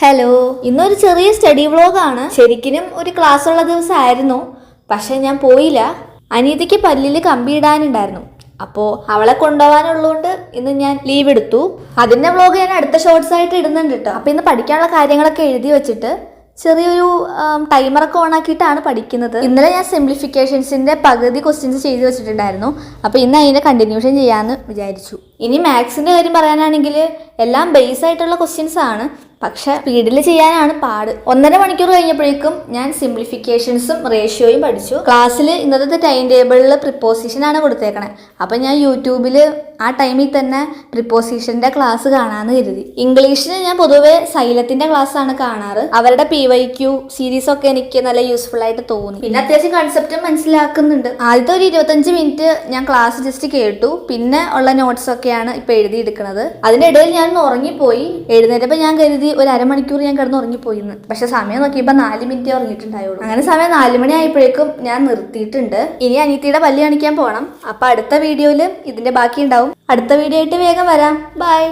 Hello, ഇന്നൊരു ചെറിയ study വ്ളോഗാണ്. ശരിക്കും ഒരു ക്ലാസ് ഉള്ള ദിവസമായിരുന്നു, പക്ഷെ ഞാൻ പോയില്ല. അനീതിക്ക് പല്ലിൽ കമ്പി ഇടാനുണ്ടായിരുന്നു. അപ്പോൾ അവളെ കൊണ്ടുപോകാനുള്ളതുകൊണ്ട് ഇന്ന് ഞാൻ ലീവ് എടുത്തു. അതിൻ്റെ വ്ളോഗ് ഞാൻ അടുത്ത ഷോർട്സ് ആയിട്ട് ഇടുന്നുണ്ട് കേട്ടോ. അപ്പോൾ ഇന്ന് പഠിക്കാനുള്ള കാര്യങ്ങളൊക്കെ എഴുതി വെച്ചിട്ട് ചെറിയൊരു ടൈമറൊക്കെ ഓൺ ആക്കിയിട്ടാണ് പഠിക്കുന്നത്. ഇന്നലെ ഞാൻ സിംപ്ലിഫിക്കേഷൻസിൻ്റെ പകുതി ക്വസ്റ്റ്യൻസ് ചെയ്ത് വെച്ചിട്ടുണ്ടായിരുന്നു. അപ്പോൾ ഇന്ന് അതിൻ്റെ കണ്ടിന്യൂഷൻ ചെയ്യാമെന്ന് വിചാരിച്ചു. ഇനി മാത്സിൻ്റെ കാര്യം പറയാനാണെങ്കിൽ എല്ലാം ബേസ് ആയിട്ടുള്ള ക്വസ്റ്റ്യൻസ് ആണ്, പക്ഷെ സ്പീഡിൽ ചെയ്യാനാണ് പാട്. 1.5 മണിക്കൂർ കഴിഞ്ഞപ്പോഴേക്കും ഞാൻ സിംപ്ലിഫിക്കേഷൻസും റേഷ്യോയും പഠിച്ചു. ക്ലാസ്സിൽ ഇന്നത്തെ ടൈം ടേബിളിൽ പ്രിപ്പോസിഷൻ ആണ് കൊടുത്തേക്കണേ. അപ്പം ഞാൻ യൂട്യൂബിൽ ആ ടൈമിൽ തന്നെ പ്രിപ്പോസിഷൻ്റെ ക്ലാസ് കാണാമെന്ന് കരുതി. ഇംഗ്ലീഷിന് ഞാൻ പൊതുവെ സൈലത്തിൻ്റെ ക്ലാസ് ആണ് കാണാറ്. അവരുടെ PYQ സീരീസൊക്കെ എനിക്ക് നല്ല യൂസ്ഫുൾ ആയിട്ട് തോന്നി. പിന്നെ അത്യാവശ്യം കൺസെപ്റ്റും മനസ്സിലാക്കുന്നുണ്ട്. ആദ്യത്തെ ഒരു 25 മിനിറ്റ് ഞാൻ ക്ലാസ് ജസ്റ്റ് കേട്ടു. പിന്നെ ഉള്ള നോട്ട്സ് ഒക്കെയാണ് ഇപ്പം എഴുതിയെടുക്കുന്നത്. അതിനിടയിൽ ഞാൻ ഉറങ്ങിപ്പോയി. എഴുന്നേറ്റപ്പോൾ ഞാൻ കരുതി ഒരു അരമണിക്കൂർ ഞാൻ കിടന്ന് ഉറങ്ങിപ്പോയിന്ന്. പക്ഷെ സമയം നോക്കിയപ്പോൾ 4 മിനിറ്റേ ഉറങ്ങിയിട്ടുണ്ടായുള്ളൂ. അങ്ങനെ സമയം 4 മണി ആയപ്പോഴേക്കും ഞാൻ നിർത്തിയിട്ടുണ്ട്. ഇനി അനിയത്തിയുടെ പല്ല് കാണിക്കാൻ പോകണം. അപ്പം അടുത്ത വീഡിയോയിൽ ഇതിന്റെ ബാക്കി ഉണ്ടാവും. അടുത്ത വീഡിയോ ആയിട്ട് വേഗം വരാം. ബൈ.